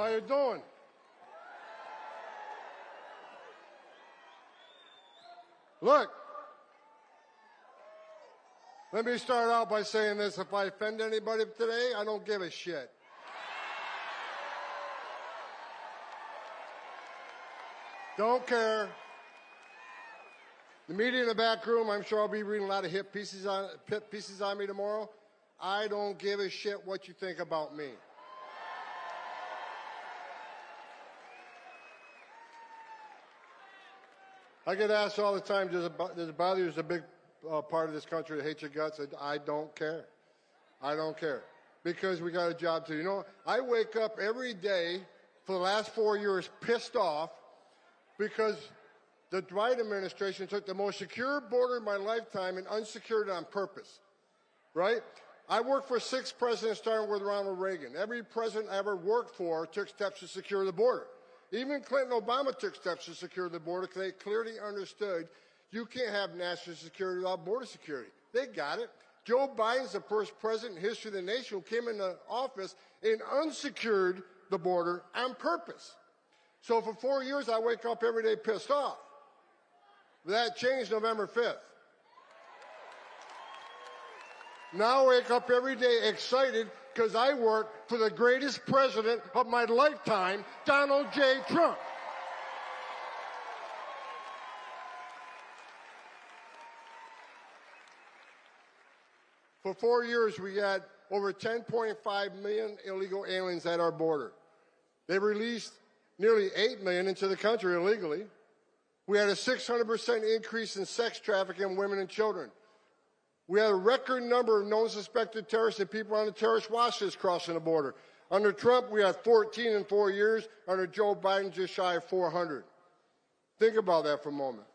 How you doing? Look, let me start out by saying this. If I offend anybody today, I don't give a shit. Don't care. The media in the back room, I'm sure I'll be reading a lot of hit pieces on me tomorrow. I don't give a shit what you think about me. I get asked all the time, does it bother you there's a big part of this country that hates your guts? I don't care. I don't care. Because we got a job to do. You know, I wake up every day for the last 4 years pissed off because the Biden administration took the most secure border in my lifetime and unsecured it on purpose. Right? I worked for 6 presidents, starting with Ronald Reagan. Every president I ever worked for took steps to secure the border. Even Clinton and Obama took steps to secure the border because they clearly understood you can't have national security without border security. They got it. Joe Biden's the first president in history of the nation who came into office and unsecured the border on purpose. So for 4 years, I wake up every day pissed off. That changed November 5th. Now I wake up every day excited because I work for the greatest president of my lifetime, Donald J. Trump. For 4 years, we had over 10.5 million illegal aliens at our border. They released nearly 8 million into the country illegally. We had a 600% increase in sex trafficking of women and children. We had a record number of known suspected terrorists and people on the terrorist watch list crossing the border. Under Trump, we had 14 in 4 years. Under Joe Biden, just shy of 400. Think about that for a moment.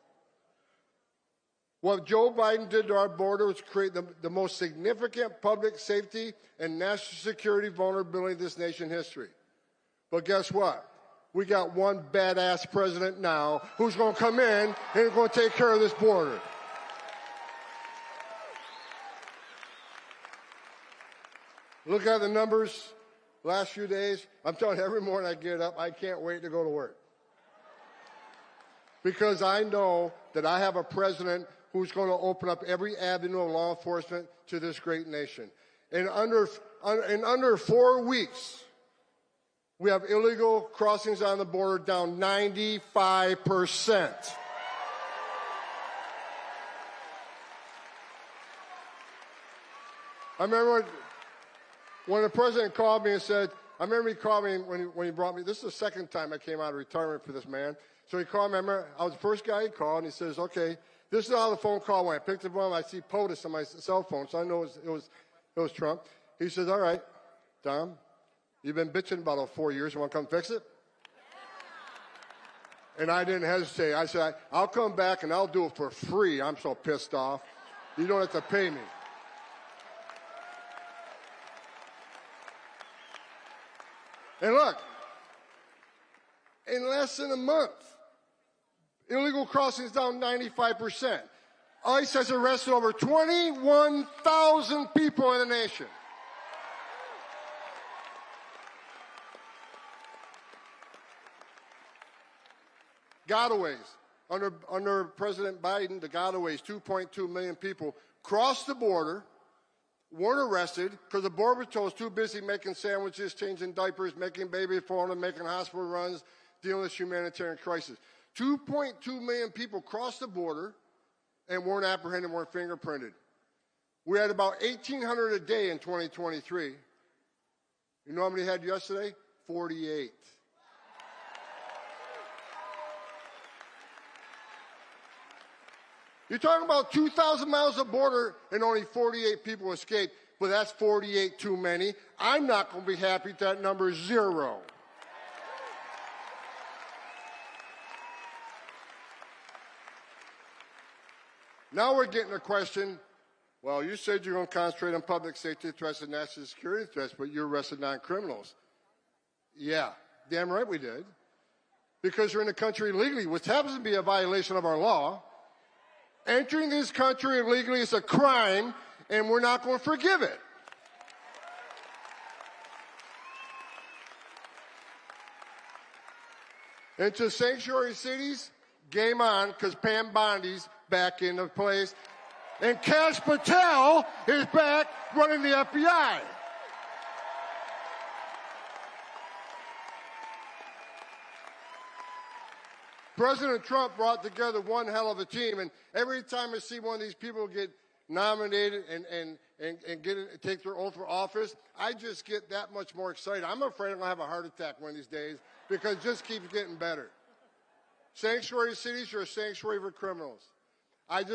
What Joe Biden did to our border was create the most significant public safety and national security vulnerability in this nation's history. But guess what? We got one badass president now who's going to come in and is going to take care of this border. Look at the numbers last few days. I'm telling you, every morning I get up, I can't wait to go to work. Because I know that I have a president who's going to open up every avenue of law enforcement to this great nation. In under 4 weeks, we have illegal crossings on the border down 95%. I remember when the president called me and said, I remember he called me when he brought me, this is the second time I came out of retirement for this man. So he called me, I remember I was the first guy he called, and he says, okay, this is how the phone call went. I picked up I see POTUS on my cell phone, so I know it was Trump. He says, all right, Tom, you've been bitching about it 4 years. You want to come fix it? And I didn't hesitate. I said, I'll come back and I'll do it for free. I'm so pissed off. You don't have to pay me. And look, in less than a month, illegal crossings down 95%. ICE has arrested over 21,000 people in the nation. Gotaways. Under President Biden, the gotaways, 2.2 million people crossed the border, weren't arrested because the Border Patrol was too busy making sandwiches, changing diapers, making baby formula, making hospital runs, dealing with humanitarian crisis. 2.2 million people crossed the border and weren't apprehended, weren't fingerprinted. We had about 1,800 a day in 2023. You know how many we had yesterday? 48. You're talking about 2,000 miles of border and only 48 people escaped, but that's 48 too many. I'm not going to be happy if that number is 0. Now we're getting a question, well, you said you're going to concentrate on public safety threats and national security threats, but you arrested non-criminals. Yeah, damn right we did. Because you're in the country illegally, which happens to be a violation of our law. Entering this country illegally is a crime, and we're not going to forgive it. Into sanctuary cities, game on, because Pam Bondi's back into place. And Kash Patel is back running the FBI. President Trump brought together one hell of a team, and every time I see one of these people get nominated and take their oath for office, I just get that much more excited. I'm afraid I'm going to have a heart attack one of these days because it just keeps getting better. Sanctuary cities are a sanctuary for criminals. I've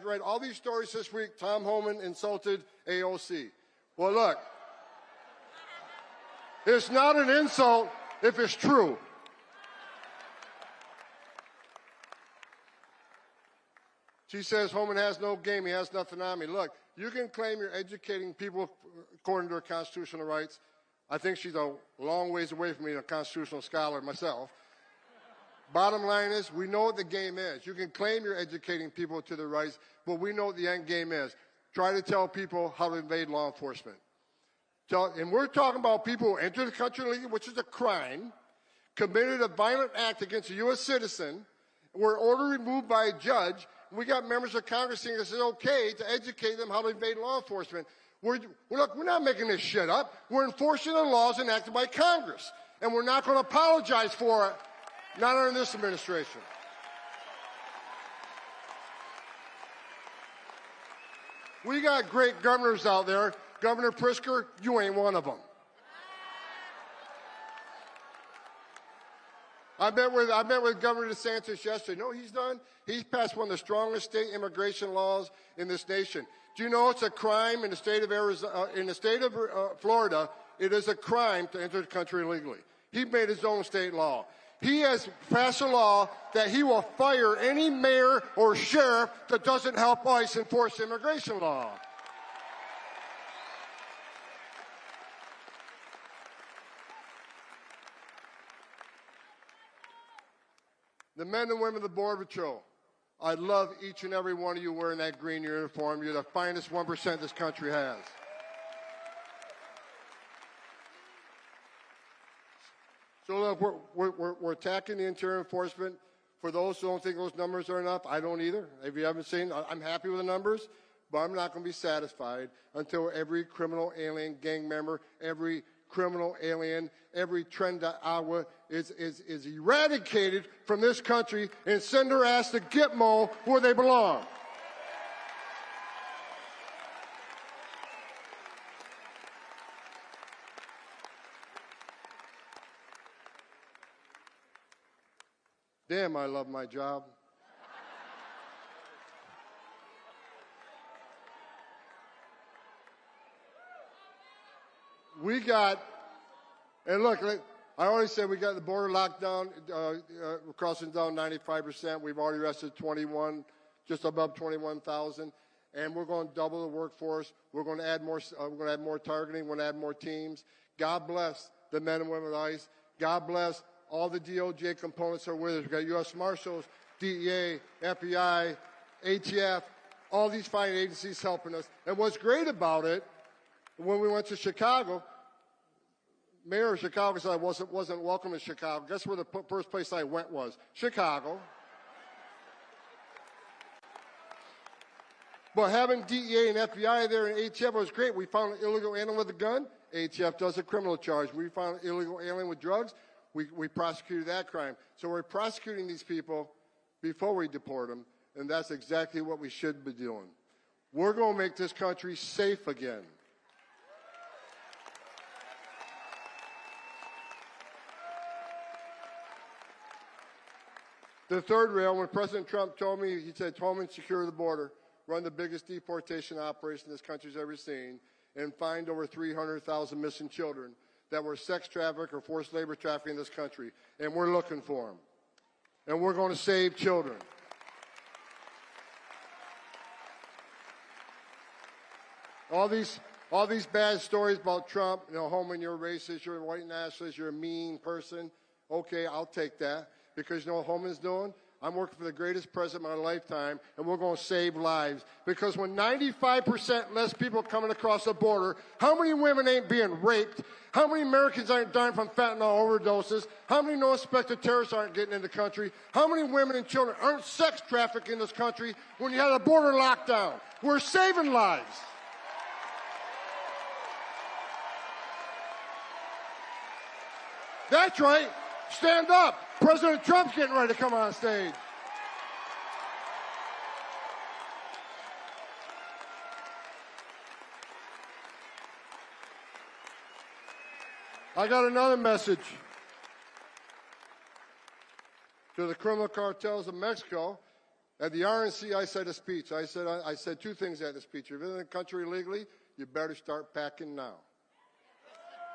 read all these stories this week. Tom Homan insulted AOC. Well, look, it's not an insult if it's true. She says Homan has no game, he has nothing on me. Look, you can claim you're educating people according to their constitutional rights. I think she's a long ways away from being a constitutional scholar myself. Bottom line is, we know what the game is. You can claim you're educating people to their rights, but we know what the end game is. Try to tell people how to invade law enforcement. And we're talking about people who enter the country illegally, which is a crime, committed a violent act against a U.S. citizen, were ordered removed by a judge. We got members of Congress saying this is okay to educate them how to invade law enforcement. Look, we're not making this shit up. We're enforcing the laws enacted by Congress. And we're not going to apologize for it, not under this administration. We got great governors out there. Governor Pritzker, you ain't one of them. I met with Governor DeSantis yesterday. No, he's done. He's passed one of the strongest state immigration laws in this nation. Do you know it's a crime in the state of Florida? It is a crime to enter the country illegally. He made his own state law. He has passed a law that he will fire any mayor or sheriff that doesn't help ICE enforce immigration law. The men and women of the Border Patrol, I love each and every one of you wearing that green uniform. You're the finest 1% this country has. So look, we're attacking the interior enforcement. For those who don't think those numbers are enough, I don't either. If you haven't seen, I'm happy with the numbers, but I'm not going to be satisfied until every criminal alien gang member, every criminal alien, every Trenda Agua is eradicated from this country and send their ass to Gitmo where they belong. Damn, I love my job. We got, and look, I already said we got the border locked down, crossing down 95%. We've already arrested 21, just above 21,000, and we're going to double the workforce. We're going to add more. We're going to add more targeting. We're going to add more teams. God bless the men and women of ICE. God bless all the DOJ components are with us. We've got U.S. Marshals, DEA, FBI, ATF, all these fine agencies helping us. And what's great about it, when we went to Chicago, Mayor of Chicago said I wasn't welcome in Chicago. Guess where the first place I went was? Chicago. But having DEA and FBI there and ATF was great. We found an illegal alien with a gun. ATF does a criminal charge. We found an illegal alien with drugs. We prosecuted that crime. So we're prosecuting these people before we deport them, and that's exactly what we should be doing. We're going to make this country safe again. The third rail, when President Trump told me, he said, Homan, secure the border, run the biggest deportation operation this country's ever seen, and find over 300,000 missing children that were sex trafficked or forced labor trafficking in this country. And we're looking for them. And we're going to save children. All these bad stories about Trump, Homan, you're racist, you're a white nationalist, you're a mean person. Okay, I'll take that. Because you know what Homan's doing? I'm working for the greatest president of my lifetime, and we're going to save lives. Because when 95% less people coming across the border, how many women ain't being raped? How many Americans aren't dying from fentanyl overdoses? How many no-suspected terrorists aren't getting in the country? How many women and children aren't sex trafficked in this country when you had a border lockdown? We're saving lives. That's right. Stand up. President Trump's getting ready to come on stage. I got another message to the criminal cartels of Mexico. At the RNC, I said a speech. I said two things at the speech. If you're in the country illegally, you better start packing now.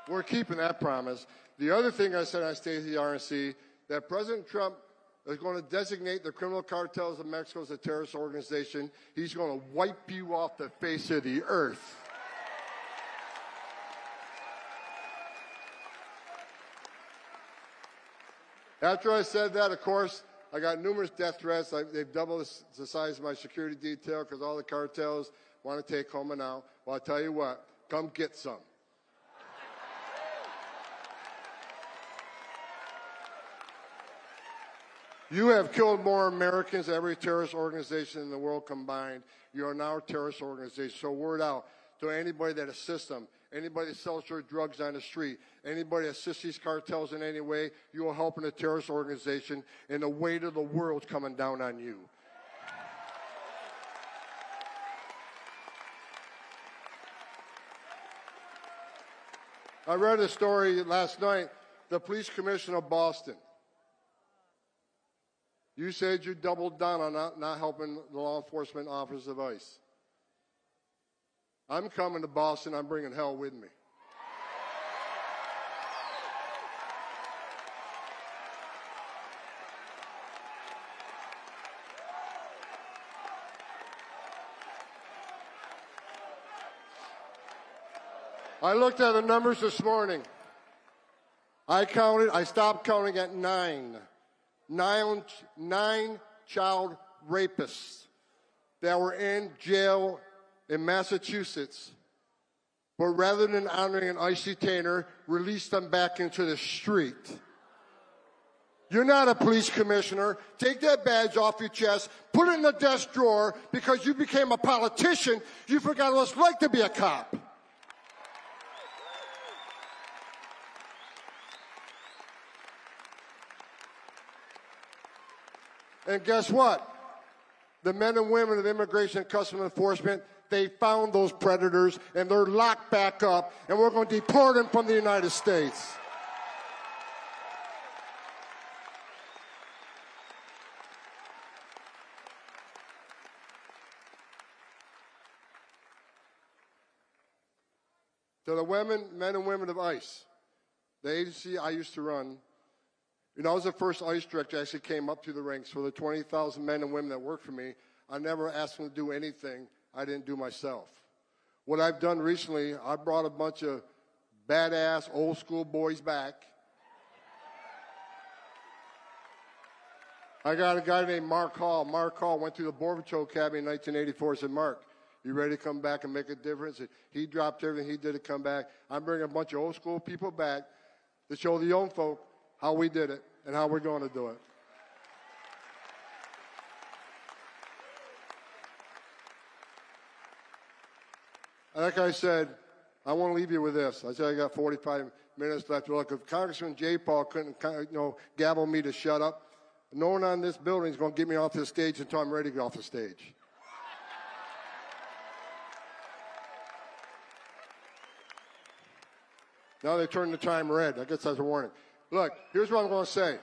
We're keeping that promise. The other thing I said on stage at the RNC, that President Trump is going to designate the criminal cartels of Mexico as a terrorist organization. He's going to wipe you off the face of the earth. After I said that, of course, I got numerous death threats. They've doubled the size of my security detail because all the cartels want to take Homan out. Well, I'll tell you what, come get some. You have killed more Americans than every terrorist organization in the world combined. You are now a terrorist organization. So word out to anybody that assists them, anybody that sells their drugs on the street, anybody that assists these cartels in any way, you are helping a terrorist organization, and the weight of the world's coming down on you. I read a story last night, the police commissioner of Boston. You said you doubled down on not helping the law enforcement officers of ICE. I'm coming to Boston. I'm bringing hell with me. I looked at the numbers this morning. I stopped counting at 9. Nine child rapists that were in jail in Massachusetts, but rather than honoring an ICE detainer, released them back into the street. You're not a police commissioner. Take that badge off your chest, put it in the desk drawer, because you became a politician. You forgot what it's like to be a cop. And guess what? The men and women of Immigration and Customs Enforcement, they found those predators, and they're locked back up, and we're going to deport them from the United States. To the men and women of ICE, the agency I used to run, I was the first ICE director actually came up through the ranks. For the 20,000 men and women that work for me, I never asked them to do anything I didn't do myself. What I've done recently, I brought a bunch of badass old school boys back. I got a guy named Mark Hall. Mark Hall went through the Border Patrol Academy in 1984. I said, Mark, you ready to come back and make a difference? And he dropped everything he did to come back. I'm bringing a bunch of old school people back to show the young folk how we did it and how we're going to do it. Like I said, I want to leave you with this. I said I got 45 minutes left. Look, if Congressman J. Paul couldn't, gavel me to shut up, no one on this building is going to get me off the stage until I'm ready to get off the stage. Now they turned the time red. I guess that's a warning. Look, here's what I'm going to say,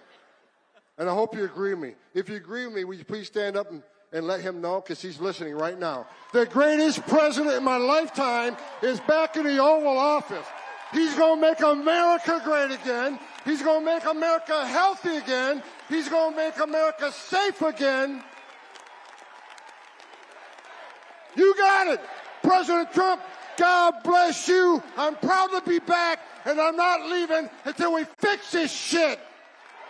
and I hope you agree with me. If you agree with me, will you please stand up and let him know, because he's listening right now. The greatest president in my lifetime is back in the Oval Office. He's going to make America great again. He's going to make America healthy again. He's going to make America safe again. You got it. President Trump, God bless you. I'm proud to be back, and I'm not leaving until we fix this shit.